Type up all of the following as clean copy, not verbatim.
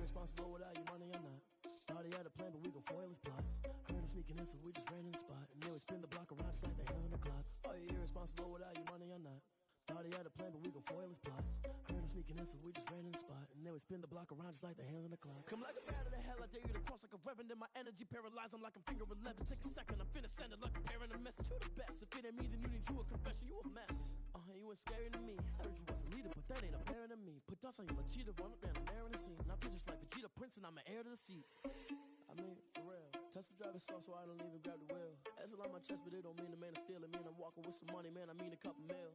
irresponsible without your money or not. Thought he had a plan, but we gon' foil his plot. Heard him sneaking in, so we just ran in the spot. And then we spin the block around just like the hand on the clock. Are you irresponsible without your money or not? Thought he had a plan, but we gon' foil his plot. Heard him sneaking in, so we just ran in the spot. And then we spin the block around just like the hands on the clock. Come like a bat of the hell, I dare you to cross like a reverend. And my energy paralyzed, I'm like I'm finger 11. Take a second, I'm finna send it like a parent a message. You the best, if it ain't me, then you need you a confession. You a mess. You ain't scary to me. Heard you was a leader, but that ain't apparent to me. Put dust on you like cheetah, run up and I'm there in the scene. Not just like Vegeta Prince, and I'm an heir to the seat. I mean, for real. Touch the driver's soft, so I don't even grab the wheel. Asshole on my chest, but it don't mean the man is stealing. Mean I'm walking with some money, man. I mean a couple mil.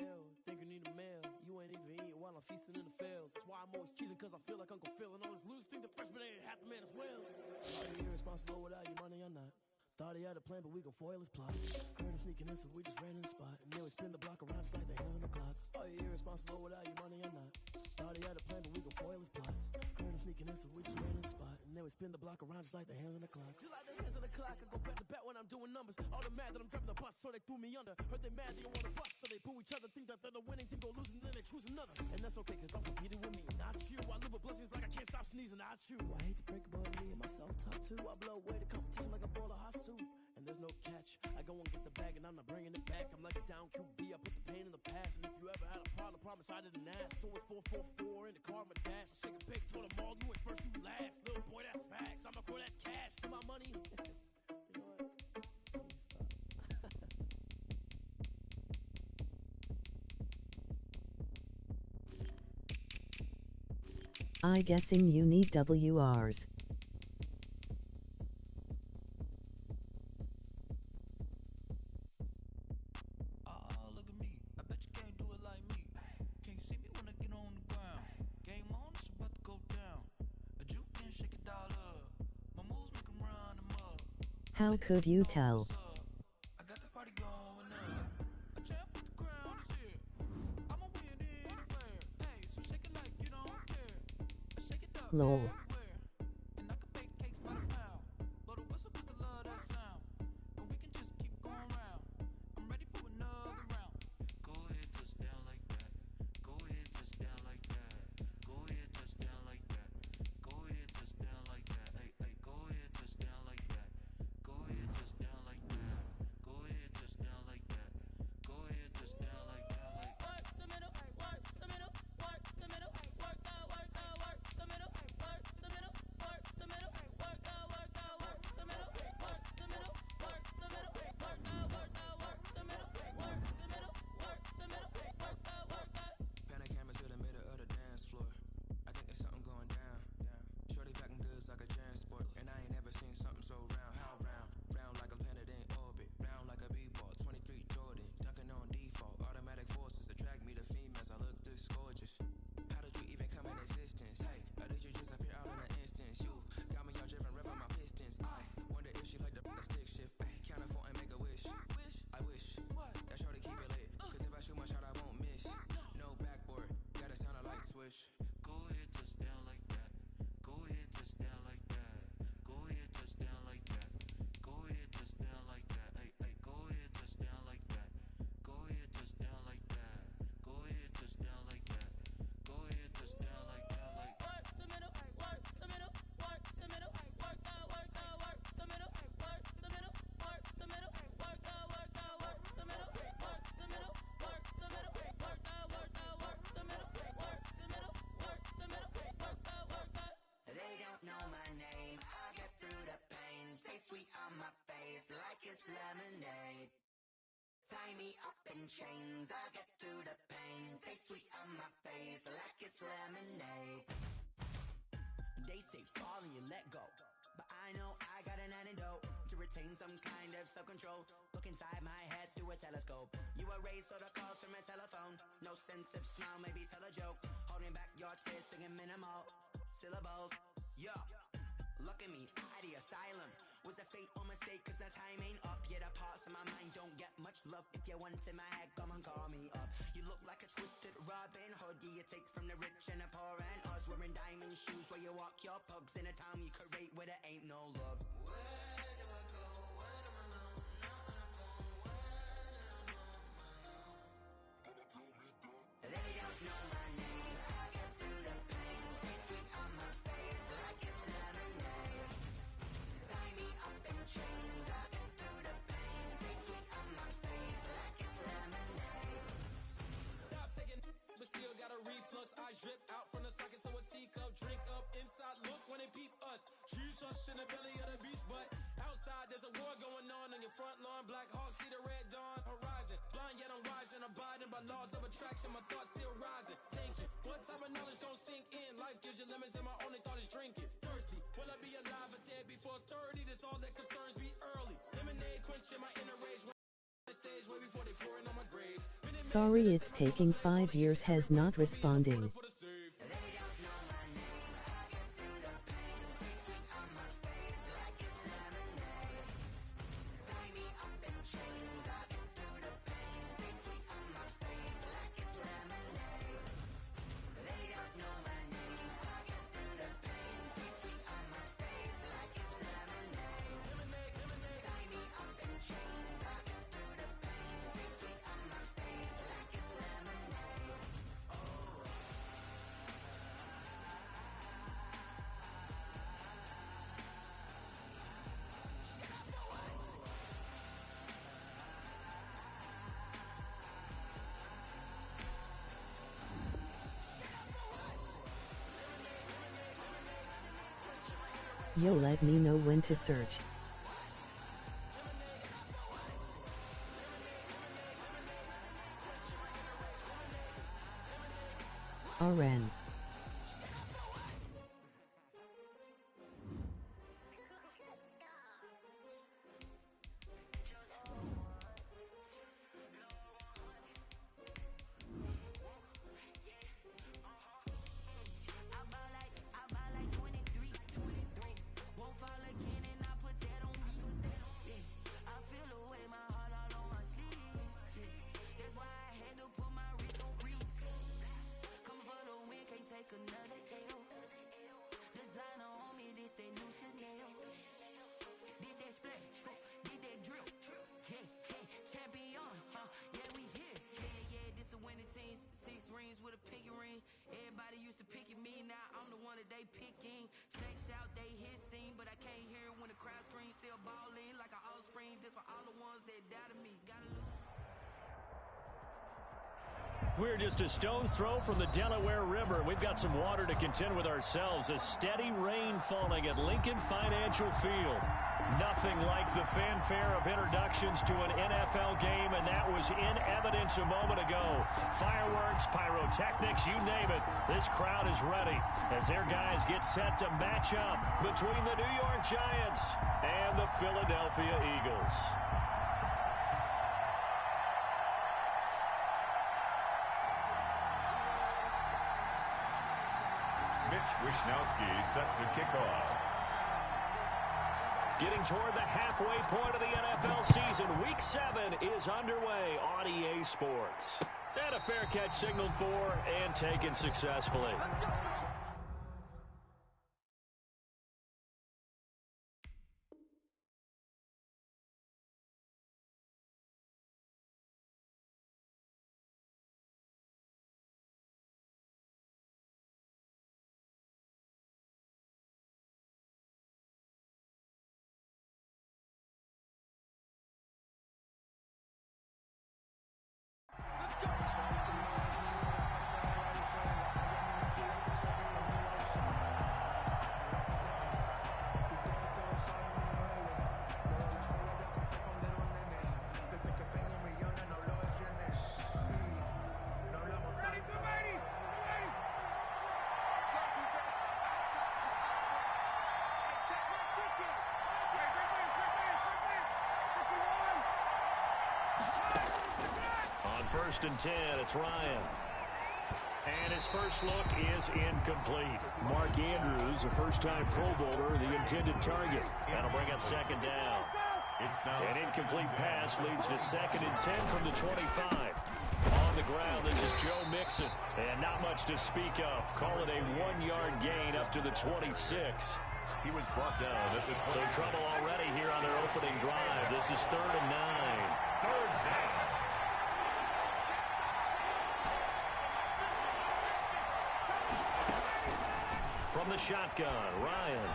Ew, think you need a meal. You ain't even eating while I'm feasting in the field. That's why I'm always cheesing, cause I feel like Uncle Phil. And all those losers think the freshman ain't half the man as well. Are you irresponsible without your money or not? Thought he had a plan, but we gon' foil his plot. Heard him sneaking in, so we just ran in the spot. And then we spin the block around just like the hands on the clock. Are you irresponsible without your money or not? Thought he had a plan, but we gon' foil his plot. Heard him sneaking in, so we just ran in the spot. And then we spin the block around just like the hands on the clock. Just like the hands on the clock, I go back to back when I'm doing numbers. All the mad that I'm driving the bus, so they threw me under. Heard they mad, they don't wanna bust, so they boo each other. Think that they're the winning team, go losing, then they choose another. And that's okay, cause I'm competing with me, not you. I live with blessings like I can't stop sneezing, not you. I hate to break it, but me and myself top two. I blow away the competition like a ball of hot soup. And there's no catch. I go and get the bag and I'm not bringing it back. I'm like a down QB, I put the pain in the past. And if you ever had a problem, promise I didn't ask. So it's 444 in the car, my dash. I shake a pig, told them all, you ain't first, you last. Little boy, that's facts. I'ma grow that cash to my money. You know what? I guessing you need WRs. How could you tell? Lol. Lemonade. Tie me up in chains, I'll get through the pain. Taste sweet on my face like it's lemonade. They say fall and you let go, but I know I got an antidote to retain some kind of self-control. Look inside my head through a telescope. You erase all the calls from a telephone. No sense of smile, maybe tell a joke. Holding back your tears, singing minimal syllables. Yeah, look at me, at the asylum. Was a fate or mistake, cause the time ain't up. Yeah, the parts of my mind don't get much love. If you want in my head, come and call me up. You look like a twisted Robin Hood. Yeah, you take from the rich and the poor and us. Wearing diamond shoes where you walk your pugs in a town you create where there ain't no love. Where do I go? When I'm alone? Not on the phone. When I'm on my own. They don't know my name. I get through the pain. Taste sweet on my face. the belly of the beast, but outside there's a war going on your front lawn. Black Hawk, see the red dawn horizon. Blind yet I'm rising, abiding by laws of attraction. My thoughts still rising. Thinking, what type of knowledge gon' sink in? Life gives you lemons, and my only thought is drinking. Thirsty, will I be alive or dead before 30? That's all that concerns me early. Lemonade quenching my inner rage. Stage way before they pouring on my grave. Sorry it's taking 5 years has not responding. Yo, let me know when to search. RN. We're just a stone's throw from the Delaware River. We've got some water to contend with ourselves. A steady rain falling at Lincoln Financial Field. Nothing like the fanfare of introductions to an NFL game, and that was in evidence a moment ago. Fireworks, pyrotechnics, you name it. This crowd is ready as their guys get set to match up between the New York Giants and the Philadelphia Eagles. Mitch Wishnowsky set to kick off. Getting toward the halfway point of the NFL season, Week 7 is underway on EA Sports. And a fair catch signaled for and taken successfully. First and 10, it's Ryan. And his first look is incomplete. Mark Andrews, a first-time Pro Bowler, the intended target. That'll bring up second down. An incomplete pass leads to second and 10 from the 25. On the ground, this is Joe Mixon. And not much to speak of. Call it a 1-yard gain up to the 26. He was brought down at the 20. So trouble already here on their opening drive. This is 3rd and 9. Third down. From the shotgun, Ryan.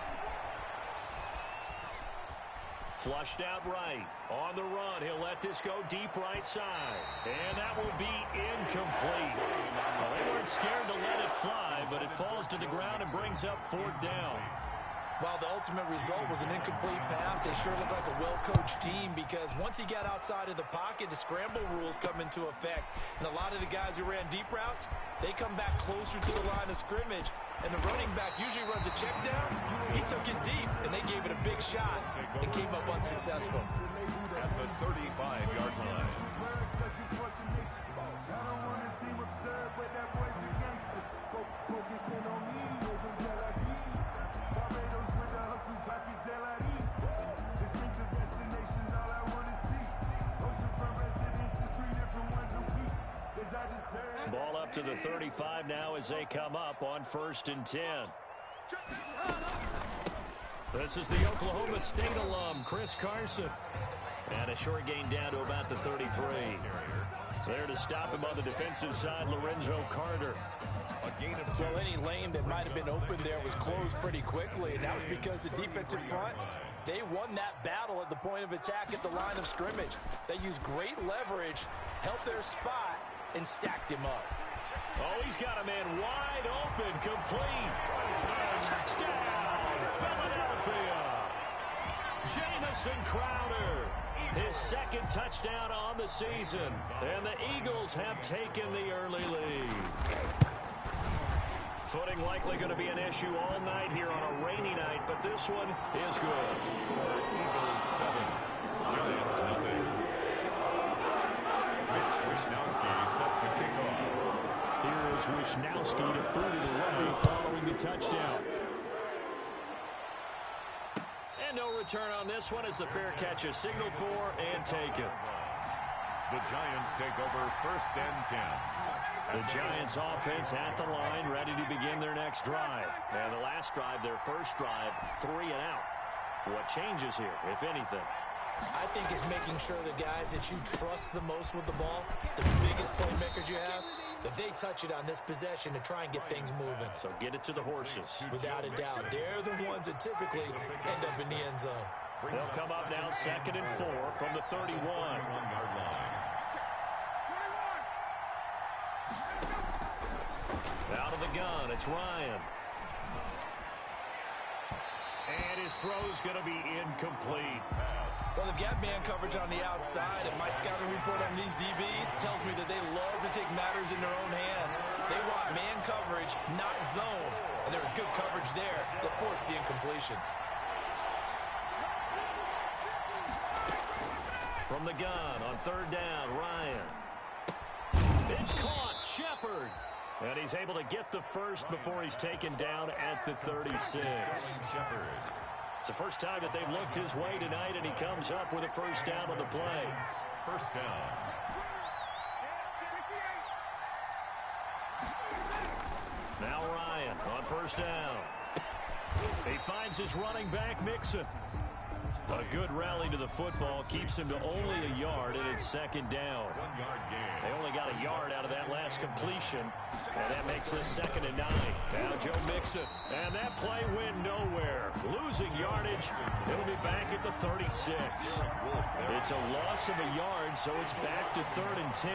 Flushed out right. On the run, he'll let this go deep right side. And that will be incomplete. Well, they weren't scared to let it fly, but it falls to the ground and brings up 4th down. While the ultimate result was an incomplete pass, they sure looked like a well-coached team because once he got outside of the pocket, the scramble rules come into effect. And a lot of the guys who ran deep routes, they come back closer to the line of scrimmage. And the running back usually runs a check down. He took it deep, and they gave it a big shot and came up unsuccessful. At the 35-yard line. Ball up to the 35 now as they come up on 1st and 10. This is the Oklahoma State alum, Chris Carson. And a short gain down to about the 33. There to stop him on the defensive side, Lorenzo Carter. Well, any lane that might have been open there was closed pretty quickly, and that was because the defensive front, they won that battle at the point of attack at the line of scrimmage. They used great leverage, held their spot, and stacked him up. Oh, he's got a man wide open, complete. Touchdown, Philadelphia. Jamison Crowder, his 2nd touchdown on the season. And the Eagles have taken the early lead. Footing likely going to be an issue all night here on a rainy night, but this one is good. Eagles 7, Giants nothing. Mitch Wishnowsky set to kick off. Here is Wishnowsky to boot it away following the touchdown. And no return on this one as the fair catch is signaled for and taken. The Giants take over 1st and 10. The Giants offense at the line, ready to begin their next drive. And the last drive, their first drive, 3 and out. What changes here, if anything? I think it's making sure the guys that you trust the most with the ball, the biggest playmakers you have, that they touch it on this possession to try and get things moving. So get it to the horses. Without a doubt. They're the ones that typically end up in the end zone. They'll come up now 2nd and 4 from the 31. Out of the gun, it's Ryan. And his throw's going to be incomplete. Well, they've got man coverage on the outside, and my scouting report on these DBs tells me that they love to take matters in their own hands. They want man coverage, not zone. And there was good coverage there that forced the incompletion. From the gun on 3rd down, Ryan. It's caught, Shepard. And he's able to get the first before he's taken down at the 36. It's the first time that they've looked his way tonight, and he comes up with a first down on the play. First down. Now Ryan on 1st down. He finds his running back, Mixon. A good rally to the football keeps him to only a yard, and it's 2nd down. 1 yard gain. They only got a yard out of that last completion, and that makes this 2nd and 9. Now Joe Mixon, and that play went nowhere. Losing yardage, it'll be back at the 36. It's a loss of a yard, so it's back to 3rd and 10.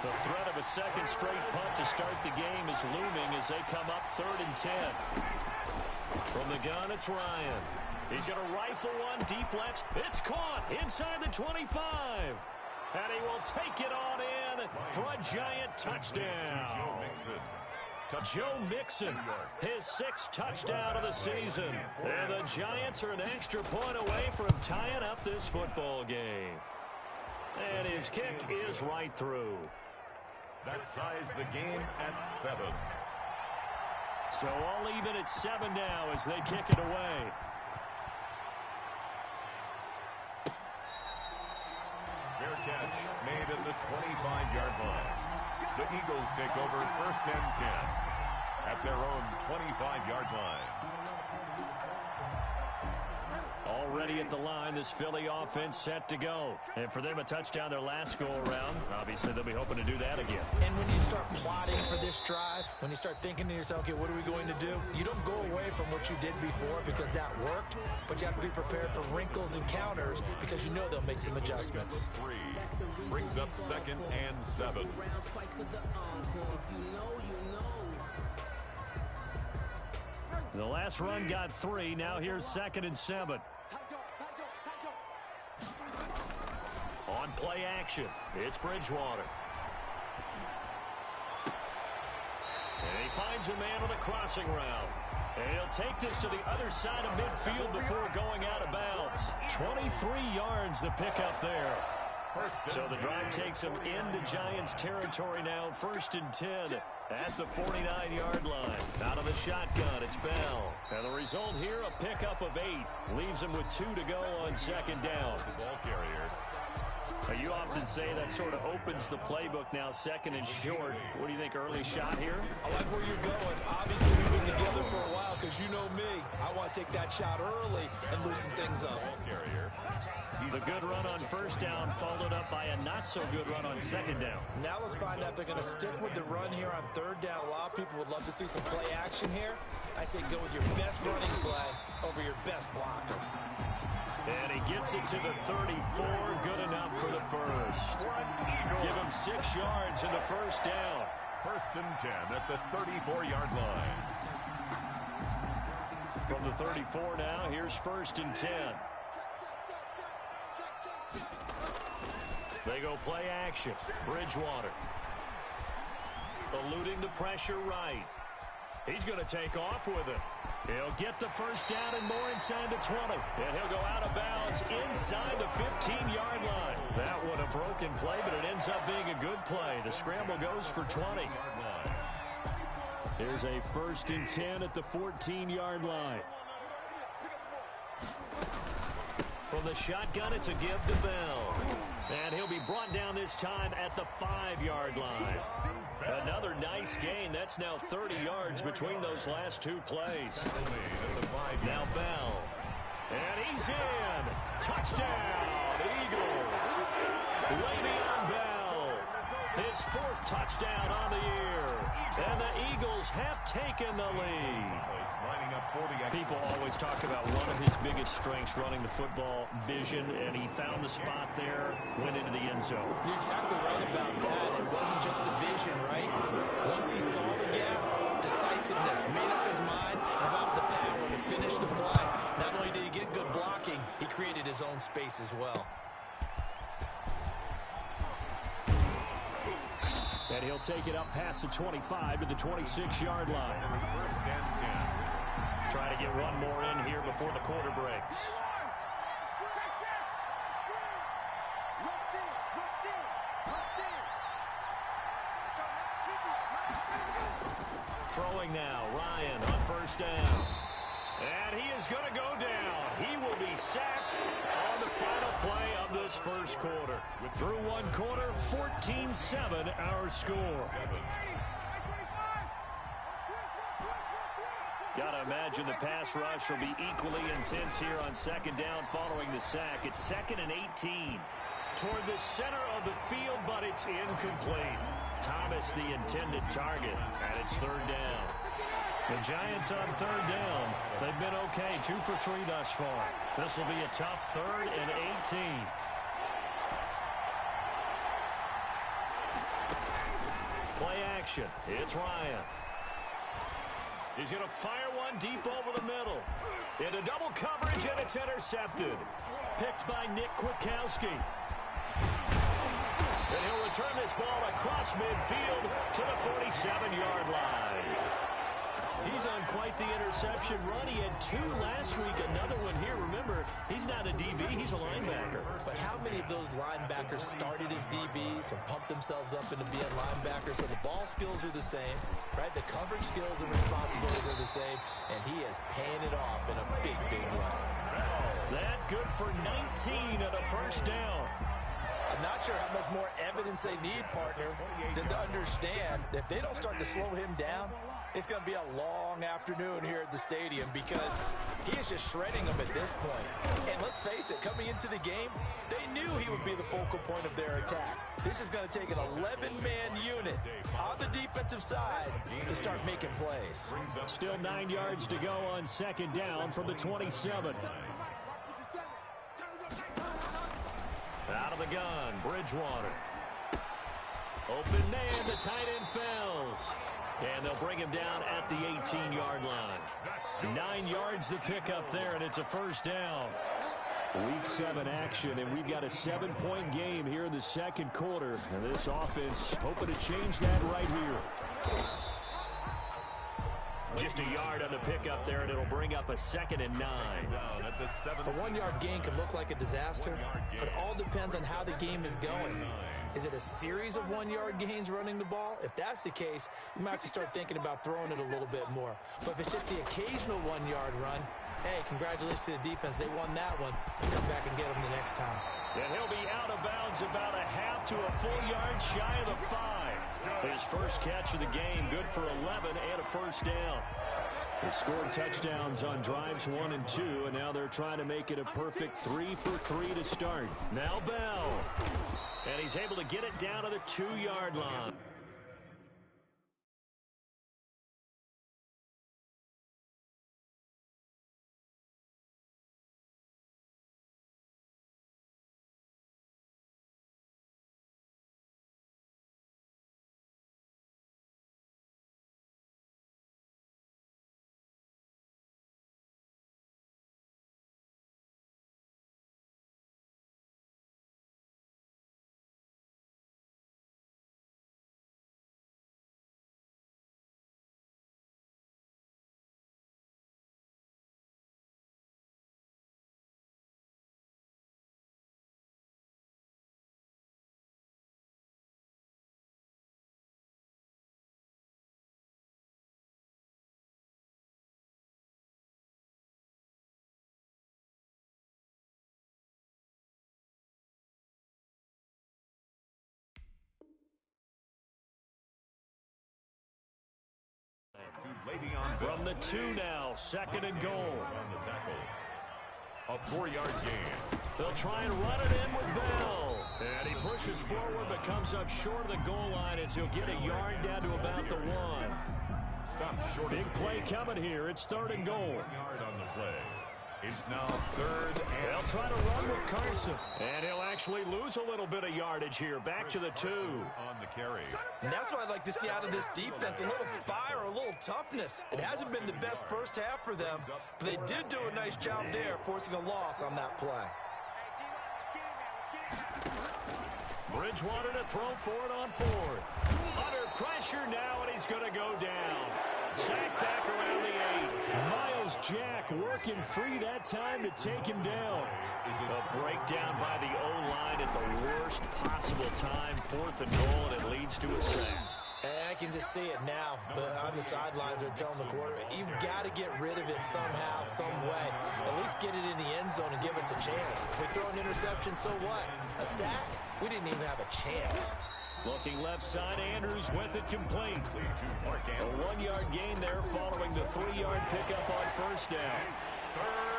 The threat of a 2nd straight punt to start the game is looming as they come up 3rd and 10. From the gun, it's Ryan. He's going to rifle one deep left. It's caught inside the 25. And he will take it on in for a Giant touchdown. Joe Mixon, his 6th touchdown of the season. And the Giants are an extra point away from tying up this football game. And his kick is right through. That ties the game at 7. So all even at 7 now as they kick it away. Fair catch made at the 25-yard line. The Eagles take over 1st and 10 at their own 25-yard line. Already at the line, this Philly offense set to go. And for them, a touchdown their last go-around. Obviously, they'll be hoping to do that again. And when you start plotting for this drive, when you start thinking to yourself, okay, what are we going to do? You don't go away from what you did before because that worked, but you have to be prepared for wrinkles and counters because you know they'll make some adjustments. 3 brings up 2nd and 7. The last run got 3. Now here's 2nd and 7. On play action, it's Bridgewater. And he finds a man on the crossing route. And he'll take this to the other side of midfield before going out of bounds. 23 yards the pickup there. So the drive takes him into Giants territory now. 1st and 10 at the 49-yard line. Out of the shotgun, it's Bell. And the result here, a pickup of 8. Leaves him with 2 to go on 2nd down. The ball carrier. You often say that sort of opens the playbook now, 2nd and short. What do you think, early shot here? I like where you're going. Obviously, we've been together for a while because you know me. I want to take that shot early and loosen things up. The good run on 1st down followed up by a not-so-good run on 2nd down. Now let's find out if they're going to stick with the run here on 3rd down. A lot of people would love to see some play action here. I say go with your best running play over your best blocker. And he gets it to the 34. Good enough for the first. Give him 6 yards in the 1st down. 1st and 10 at the 34-yard line. From the 34 now, here's 1st and 10. They go play action. Bridgewater. Eluding the pressure right. He's going to take off with it. He'll get the 1st down and more inside the 20. And he'll go out of bounds inside the 15-yard line. That would have broken play, but it ends up being a good play. The scramble goes for 20. Here's a 1st and 10 at the 14-yard line. From the shotgun, it's a give to Bell. And he'll be brought down this time at the 5-yard line. Another nice gain. That's now 30 yards between those last 2 plays. Now Bell. And he's in. Touchdown, Eagles. Le'Veon Bell. His 4th touchdown on the year. And the Eagles have taken the lead. People always talk about one of his biggest strengths, running the football, vision, and he found the spot there, went into the end zone. You're exactly right about that. It wasn't just the vision, right? Once he saw the gap, decisiveness, made up his mind, and had the power to finish the play. Not only did he get good blocking, he created his own space as well. And he'll take it up past the 25 to the 26-yard line. 1st and 10. Try to get one more in here before the quarter breaks. Throwing now, Ryan on 1st down. And he is going to go down. He will be sacked on the final play of this 1st quarter. Through 1 quarter, 14-7 our score. Got to imagine the pass rush will be equally intense here on 2nd down following the sack. It's 2nd and 18. Toward the center of the field, but it's incomplete. Thomas the intended target, and it's 3rd down. The Giants on 3rd down. They've been okay, 2 for 3 thus far. This will be a tough 3rd and 18. Play action. It's Ryan. He's going to fire one deep over the middle. Into double coverage, and it's intercepted. Picked by Nick Kwiatkowski. And he'll return this ball across midfield to the 47-yard line. He's on quite the interception run. He had 2 last week, another one here. Remember, he's not a DB, he's a linebacker. But how many of those linebackers started as DBs and pumped themselves up into being linebackers? So the ball skills are the same, right? The coverage skills and responsibilities are the same, and he is paying it off in a big, big way. That good for 19 at a 1st down. I'm not sure how much more evidence they need, partner, than to understand that if they don't start to slow him down, it's going to be a long afternoon here at the stadium because he is just shredding them at this point. And let's face it, coming into the game, they knew he would be the focal point of their attack. This is going to take an 11-man unit on the defensive side to start making plays. Still 9 yards to go on 2nd down from the 27. Out of the gun, Bridgewater. Open man, the tight end Fells. And they'll bring him down at the 18-yard line. 9 yards to pick up there, and it's a first down. Week 7 action, and we've got a 7-point game here in the second quarter. And this offense hoping to change that right here. Just a yard on the pickup there, and it'll bring up a 2nd and 9. A 1-yard gain can look like a disaster, but it all depends on how the game is going. Is it a series of 1-yard gains running the ball? If that's the case, you might have to start thinking about throwing it a little bit more. But if it's just the occasional 1-yard run, hey, congratulations to the defense. They won that one. Come back and get them the next time. And he'll be out of bounds about a half to a full yard shy of the 5. His first catch of the game, good for 11 and a first down. They scored touchdowns on drives 1 and 2, and now they're trying to make it a perfect 3 for 3 to start. Now Bell. And he's able to get it down to the 2-yard line. From the 2 now, 2nd and goal. On the tackle. A 4-yard gain. They'll try and run it in with Bell. And he pushes forward but comes up short of the goal line as he'll get a yard down to about the 1. Stop short. Big play coming here. It's 3rd and goal. 1 yard on the play. It's now 3rd and... They'll try to run with Carson. And he'll actually lose a little bit of yardage here. Back to the 2. On the carry. And that's what I'd like to see out of this defense, a little fire, a little toughness. It hasn't been the best first half for them, but they did do a nice job there, forcing a loss on that play. Bridgewater to throw for it on 4th. Under pressure now, and he's going to go down. Sack back around the 8. Miles Jack working free that time to take him down. A breakdown by the O-line at the worst possible time. 4th and goal, and it leads to a sack. I can just see it now. On the sidelines, they're telling the quarterback, you've got to get rid of it somehow, some way. At least get it in the end zone and give us a chance. If we throw an interception, so what? A sack? We didn't even have a chance. Looking left side, Andrews with it complete. A 1-yard gain there following the 3-yard pickup on first down.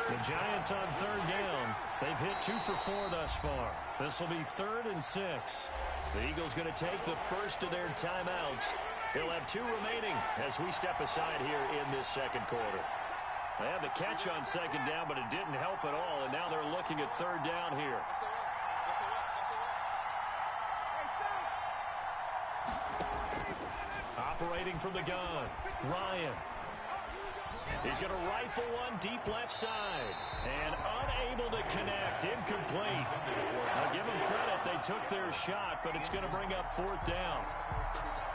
The Giants on 3rd down. They've hit 2 for 4 thus far. This will be 3rd and 6. The Eagles going to take the first of their timeouts. They'll have 2 remaining as we step aside here in this second quarter. They had the catch on 2nd down, but it didn't help at all, and now they're looking at 3rd down here. Operating from the gun, Ryan. He's going to rifle one deep left side. And unable to connect. Incomplete. I'll give them credit. They took their shot, but it's going to bring up 4th down.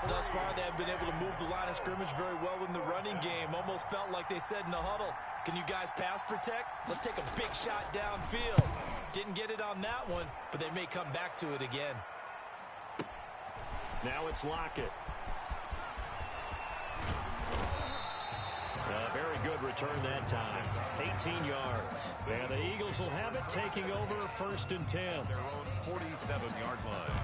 Thus far, they have been able to move the line of scrimmage very well in the running game. Almost felt like they said in the huddle, can you guys pass protect? Let's take a big shot downfield. Didn't get it on that one, but they may come back to it again. Now it's Lockett. A very good return that time. 18 yards. And the Eagles will have it, taking over 1st and 10. Their own 47-yard line.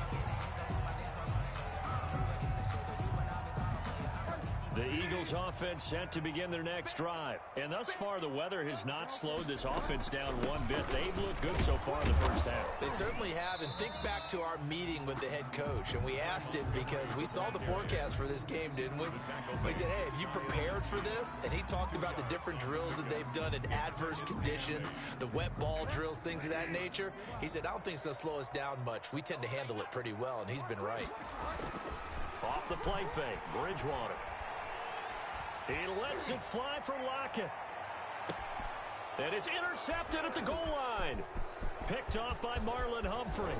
The Eagles offense set to begin their next drive. And thus far, the weather has not slowed this offense down one bit. They've looked good so far in the first half. They certainly have. And think back to our meeting with the head coach. And we asked him because we saw the forecast for this game, didn't we? We said, hey, have you prepared for this? And he talked about the different drills that they've done in adverse conditions, the wet ball drills, things of that nature. He said, I don't think it's going to slow us down much. We tend to handle it pretty well, and he's been right. Off the play fake, Bridgewater. He lets it fly for Lockett. And it's intercepted at the goal line. Picked off by Marlon Humphrey.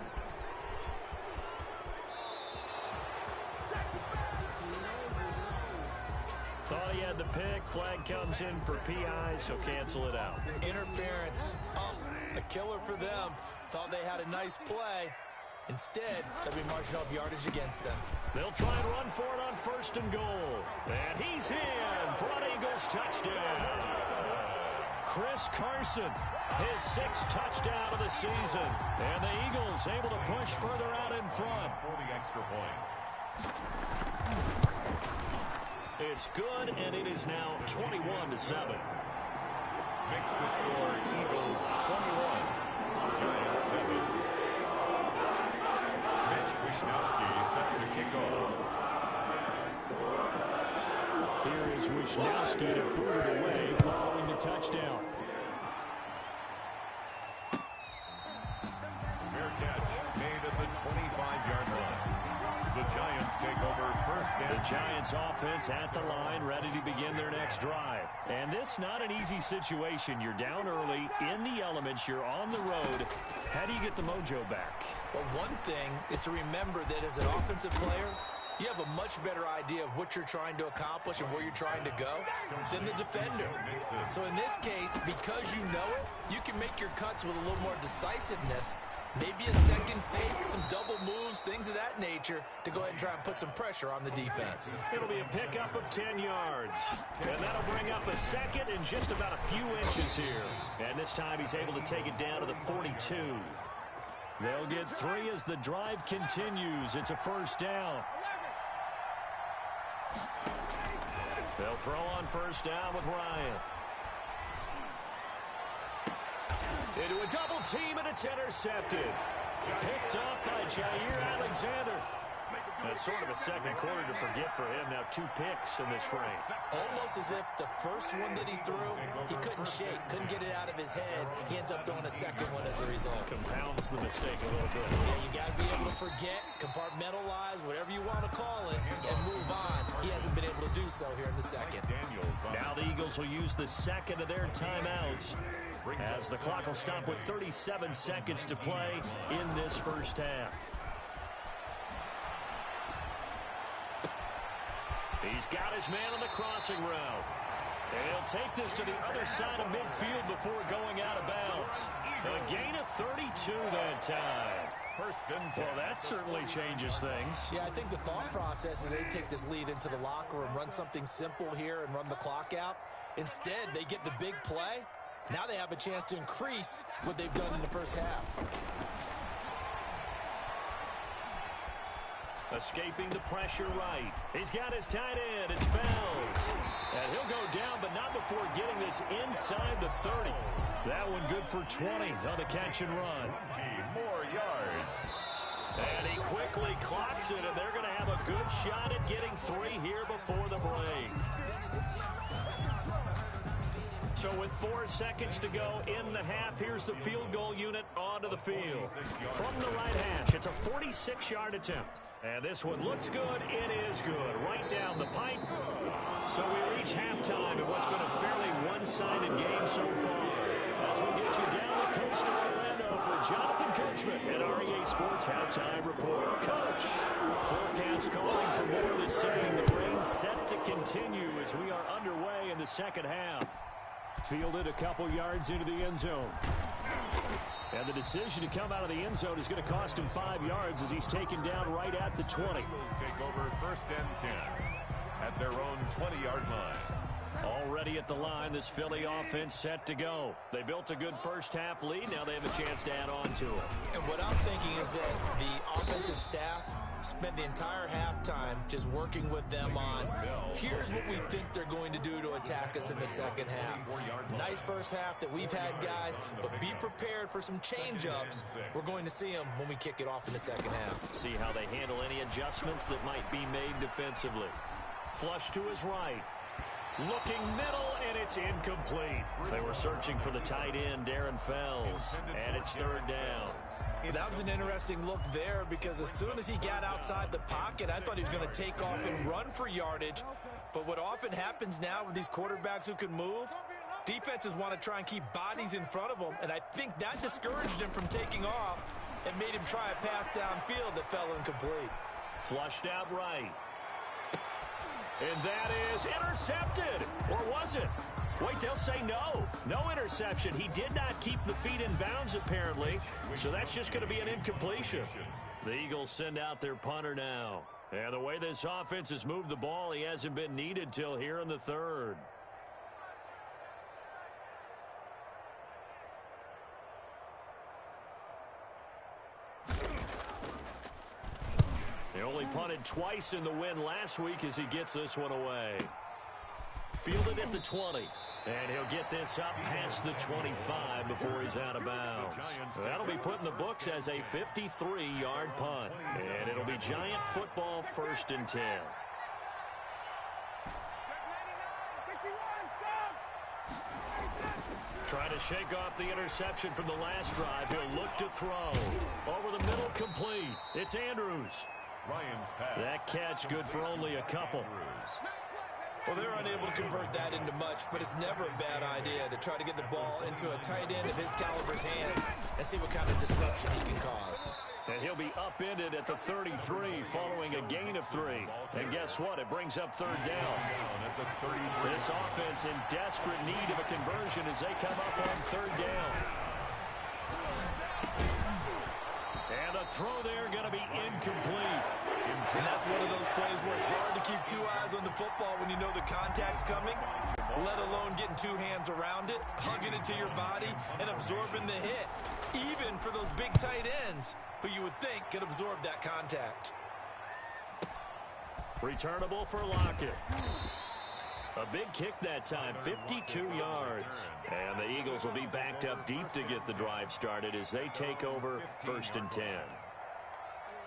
Thought he had the pick. Flag comes in for PI, so cancel it out. Interference. Oh, a killer for them. Thought they had a nice play. Instead, they'll be marching off yardage against them. They'll try and run for it on 1st and goal. And he's in for an Eagles touchdown. Chris Carson, his 6th touchdown of the season. And the Eagles able to push further out in front. For the extra point. It's good, and it is now 21-7. Makes the score Eagles 21, Giants 7. Mitch Wishnowsky set to kick off. Here is Wishnowsky to boot it away following the touchdown. Fair catch made at the 25-yard line. The Giants take over 1st and 10. The Giants offense at the line, ready to begin their next drive. And this not an easy situation. You're down early, in the elements, you're on the road. How do you get the mojo back? Well, one thing is to remember that as an offensive player, you have a much better idea of what you're trying to accomplish and where you're trying to go than the defender. So in this case, because you know it, you can make your cuts with a little more decisiveness. Maybe a second fake, some double moves, things of that nature to go ahead and try and put some pressure on the defense. It'll be a pickup of 10 yards. And that'll bring up a second and just about a few inches here. And this time he's able to take it down to the 42. They'll get 3 as the drive continues. It's a 1st down. They'll throw on 1st down with Ryan. Into a double team, and it's intercepted. Picked up by Jair Alexander. That's sort of a second quarter to forget for him. Now 2 picks in this frame. Almost as if the first one that he threw, he couldn't shake, couldn't get it out of his head. He ends up throwing a second one as a result. Compounds the mistake a little bit. Yeah, you got to be able to forget, compartmentalize, whatever you want to call it, and move on. He hasn't been able to do so here in the second. Now the Eagles will use the second of their timeouts, as the clock will stop with 37 seconds to play in this 1st half. He's got his man on the crossing route. And he'll take this to the other side of midfield before going out of bounds. A gain of 32 that time. 1st and 10. Well, that certainly changes things. Yeah, I think the thought process is they take this lead into the locker room, run something simple here and run the clock out. Instead, they get the big play. Now they have a chance to increase what they've done in the 1st half. Escaping the pressure right. He's got his tight end. It's Fells. And he'll go down, but not before getting this inside the 30. That one good for 20 on the catch and run. More yards. And he quickly clocks it, and they're going to have a good shot at getting 3 here before the break. So with 4 seconds to go in the half, here's the field goal unit onto the field. From the right hash, it's a 46-yard attempt. And this one looks good. It is good. Right down the pipe. So we reach halftime in what's been a fairly one-sided game so far. As we get you down the coast to Orlando for Jonathan Coachman at REA Sports Halftime Report. Coach, forecast calling for more this saying the rain set to continue as we are underway in the second half. Fielded a couple yards into the end zone. And the decision to come out of the end zone is going to cost him 5 yards as he's taken down right at the 20. Eagles take over 1st and 10 at their own 20-yard line. Already at the line, this Philly offense set to go. They built a good 1st half lead. Now they have a chance to add on to it. And what I'm thinking is that the offensive staff spent the entire halftime just working with them on, here's what we think they're going to do to attack us in the second half. Nice 1st half that we've had, guys, but be prepared for some change-ups. We're going to see them when we kick it off in the second half. See how they handle any adjustments that might be made defensively. Flush to his right. Looking middle, and it's incomplete. They were searching for the tight end, Darren Fells, and it's 3rd down. That was an interesting look there because as soon as he got outside the pocket, I thought he was going to take off and run for yardage. But what often happens now with these quarterbacks who can move, defenses want to try and keep bodies in front of them, and I think that discouraged him from taking off and made him try a pass downfield that fell incomplete. Flushed out right. And that is intercepted. Or was it? Wait, they'll say no. No interception. He did not keep the feet in bounds, apparently. So that's just going to be an incompletion. The Eagles send out their punter now. And the way this offense has moved the ball, he hasn't been needed till here in the third. He only punted twice in the win last week as he gets this one away. Fielded at the 20. And he'll get this up past the 25 before he's out of bounds. That'll be put in the books as a 53-yard punt. And it'll be Giant football, 1st and 10. Trying to shake off the interception from the last drive. He'll look to throw. Over the middle, complete. It's Andrews. Ryan's pass. That catch good for only a couple. Well, they're unable to convert that into much, but it's never a bad idea to try to get the ball into a tight end of his caliber's hands and see what kind of disruption he can cause. And he'll be upended at the 33 following a gain of 3. And guess what? It brings up 3rd down. This offense in desperate need of a conversion as they come up on 3rd down. And the throw there going to be incomplete. And that's one of those plays where it's hard to keep 2 eyes on the football when you know the contact's coming, let alone getting 2 hands around it, hugging it to your body, and absorbing the hit, even for those big tight ends who you would think could absorb that contact. Returnable for Lockett. A big kick that time, 52 yards. And the Eagles will be backed up deep to get the drive started as they take over 1st and 10.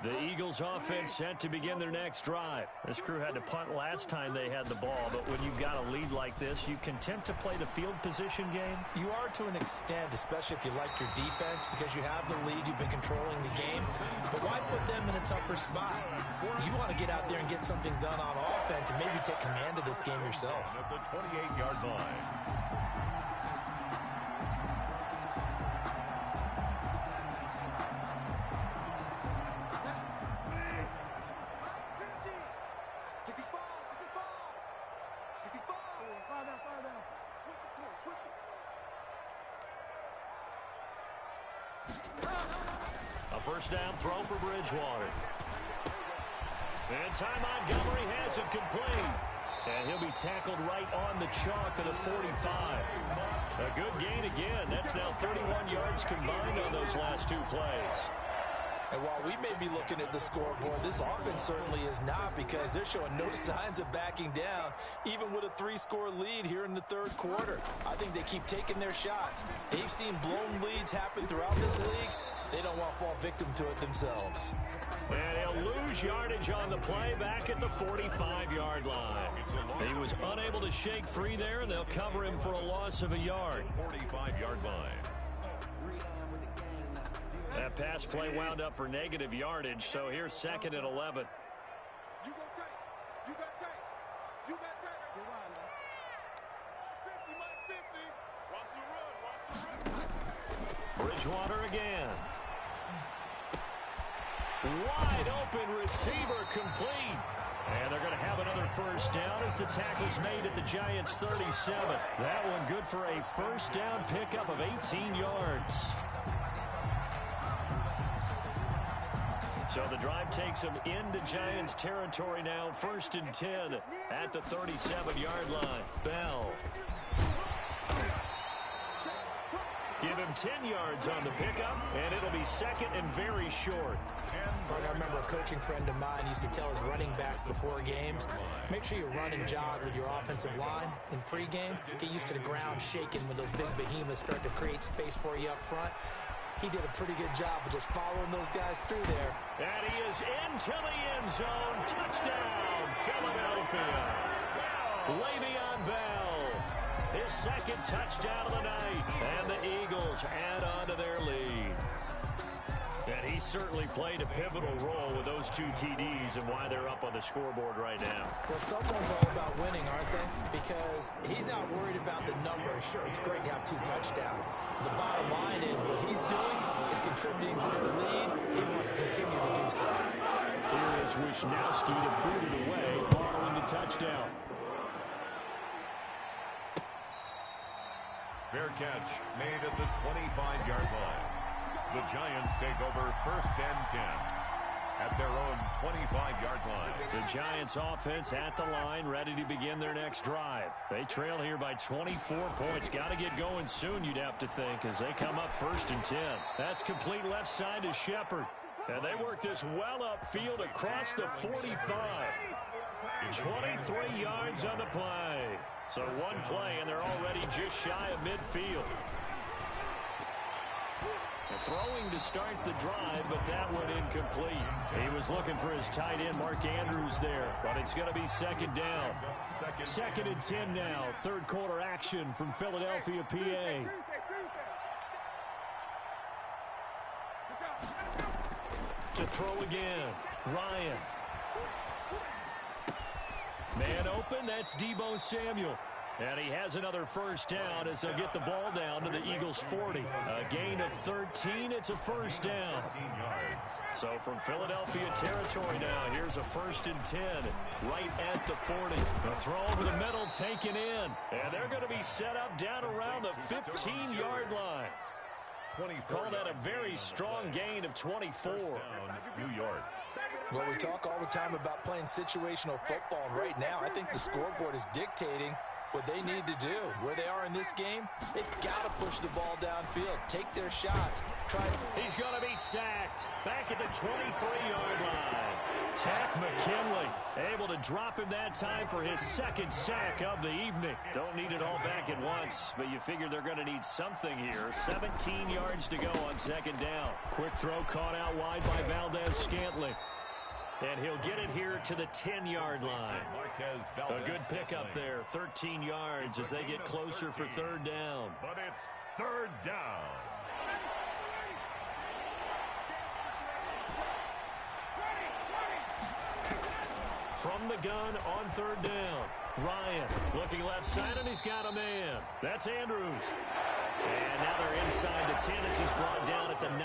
The Eagles offense set to begin their next drive. This crew had to punt last time they had the ball, but when you've got a lead like this, you content to play the field position game? You are to an extent, especially if you like your defense, because you have the lead, you've been controlling the game. But why put them in a tougher spot? You want to get out there and get something done on offense and maybe take command of this game yourself. At the 28-yard line. A first down throw for Bridgewater. And Ty Montgomery has it complete. And he'll be tackled right on the chalk of the 45. A good gain again. That's now 31 yards combined on those last 2 plays. And while we may be looking at the scoreboard, this offense certainly is not, because they're showing no signs of backing down, even with a 3-score lead here in the 3rd quarter. I think they keep taking their shots. They've seen blown leads happen throughout this league. They don't want to fall victim to it themselves. And he'll lose yardage on the play back at the 45-yard line. He was unable to shake free there, and they'll cover him for a loss of a yard. 45-yard line. That pass play wound up for negative yardage, so here's 2nd and 11. Bridgewater again. Wide open receiver complete. And they're going to have another first down as the tackle's made at the Giants' 37. That one good for a first down pickup of 18 yards. So the drive takes them into Giants territory now. 1st and 10 at the 37-yard line. Bell. Give him 10 yards on the pickup, and it'll be 2nd and very short. I remember a coaching friend of mine used to tell his running backs before games, make sure you run and jog with your offensive line in pregame. Get used to the ground shaking when those big behemoths start to create space for you up front. He did a pretty good job of just following those guys through there. And he is into the end zone. Touchdown, Philadelphia. Le'Veon Bell, his 2nd touchdown of the night. And the Eagles add on to their lead. And he certainly played a pivotal role with those 2 TDs and why they're up on the scoreboard right now. Well, someone's all about winning, aren't they? Because he's not worried about the number. Sure, it's great to have 2 touchdowns. The bottom line is what he's doing is contributing to their lead. He wants to continue to do so. Here is Wisnowski to boot it away following the touchdown. Fair catch made at the 25-yard line. The Giants take over 1st and 10 at their own 25-yard line. The Giants offense at the line, ready to begin their next drive. They trail here by 24 points. Got to get going soon, you'd have to think, as they come up 1st and 10. That's complete left side to Shepard. And they work this well upfield across the 45. 23 yards on the play. So 1 play, and they're already just shy of midfield. Throwing to start the drive, but that one incomplete. He was looking for his tight end, Mark Andrews, there, but it's going to be 2nd down. 2nd and 10 now. 3rd quarter action from Philadelphia, PA. To throw again, Ryan. Man open, that's Deebo Samuel. And he has another 1st down as they'll get the ball down to the Eagles' 40. A gain of 13, it's a 1st down. So from Philadelphia territory now, here's a 1st and 10 right at the 40. A throw over the middle taken in. And they're going to be set up down around the 15-yard line. Call that a very strong gain of 24. New York. Well, we talk all the time about playing situational football, and right now I think the scoreboard is dictating what they need to do. Where they are in this game, they've got to push the ball downfield, take their shots. He's going to be sacked back at the 23-yard line. Takk McKinley able to drop him that time for his 2nd sack of the evening. Don't need it all back at once, but you figure they're going to need something here. 17 yards to go on 2nd down. Quick throw caught out wide by Valdez-Scantling. And he'll get it here to the 10-yard line. A good pickup there, 13 yards as they get closer for 3rd down. But it's 3rd down. From the gun on 3rd down. Ryan looking left side, and he's got a man. That's Andrews. And now they're inside the 10 as he's brought down at the 9.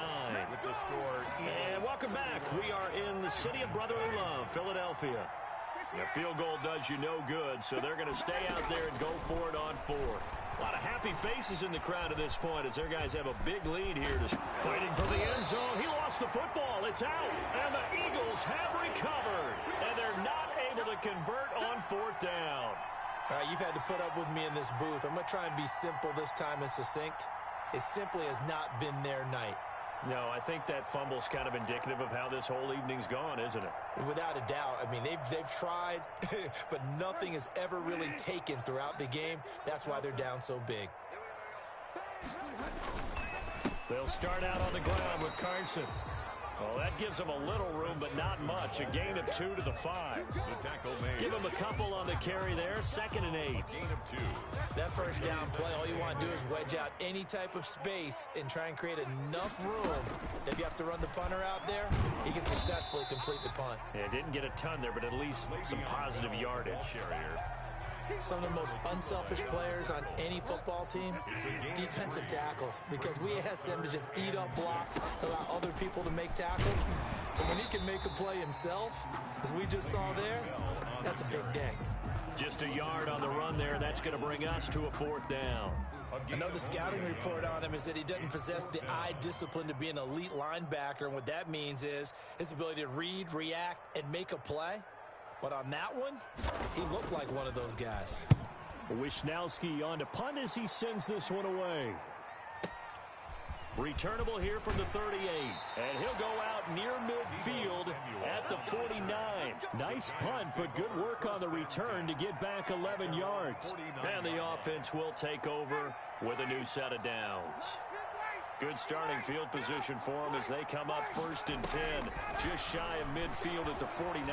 With the score. And welcome back. We are in the city of brotherly love, Philadelphia. The field goal does you no good, so they're going to stay out there and go for it on 4th. A lot of happy faces in the crowd at this point as their guys have a big lead here. Fighting for the end zone. He lost the football. It's out. And the Eagles have recovered. And they're not able to convert on 4th down. All right, you've had to put up with me in this booth. I'm going to try and be simple this time and succinct. It simply has not been their night. No, I think that fumble's kind of indicative of how this whole evening's gone, isn't it? Without a doubt. I mean, they've tried, but nothing has ever really taken throughout the game. That's why they're down so big. They'll start out on the ground with Carson. Well, that gives them a little room, but not much. A gain of 2 to the 5. The tackle made. Give them a couple on the carry there. 2nd and 8. Gain of 2. That 1st down play, all you want to do is wedge out any type of space and try and create enough room that if you have to run the punter out there, he can successfully complete the punt. Yeah, didn't get a ton there, but at least some positive yardage. Carrier. Some of the most unselfish players on any football team, defensive tackles, because we ask them to just eat up blocks, allow other people to make tackles. But when he can make a play himself, as we just saw there, that's a big day. Just a yard on the run there. That's going to bring us to a 4th down. Another scouting report on him is that he doesn't possess the eye discipline to be an elite linebacker, and what that means is his ability to read, react, and make a play. But on that one, he looked like one of those guys. Wisnowski on to punt as he sends this one away. Returnable here from the 38. And he'll go out near midfield at the 49. Nice punt, but good work on the return to get back 11 yards. And the offense will take over with a new set of downs. Good starting field position for them as they come up 1st and 10. Just shy of midfield at the 49.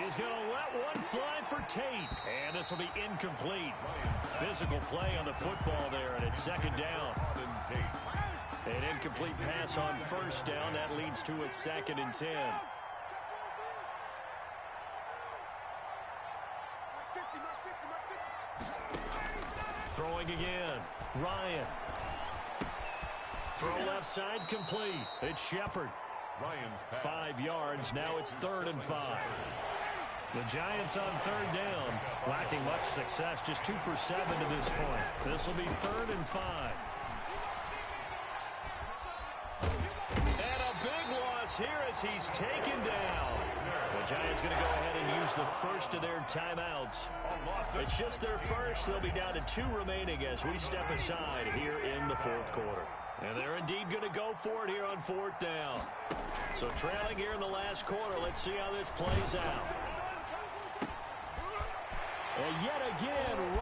He's going to let one fly for Tate. And this will be incomplete. Physical play on the football there, and it's 2nd down. An incomplete pass on first down. That leads to a 2nd and 10. Throwing again. Ryan. Throw left side complete. It's Shepard. Ryan's pass. 5 yards. Now it's 3rd and 5. The Giants on 3rd down. Lacking much success. Just 2 for 7 to this point. This will be 3rd and 5. And a big loss here as he's taken down. The Giants going to go ahead and use the first of their timeouts. It's just their first. They'll be down to 2 remaining as we step aside here in the 4th quarter. And they're indeed going to go for it here on 4th down. So trailing here in the last quarter. Let's see how this plays out. And yet again,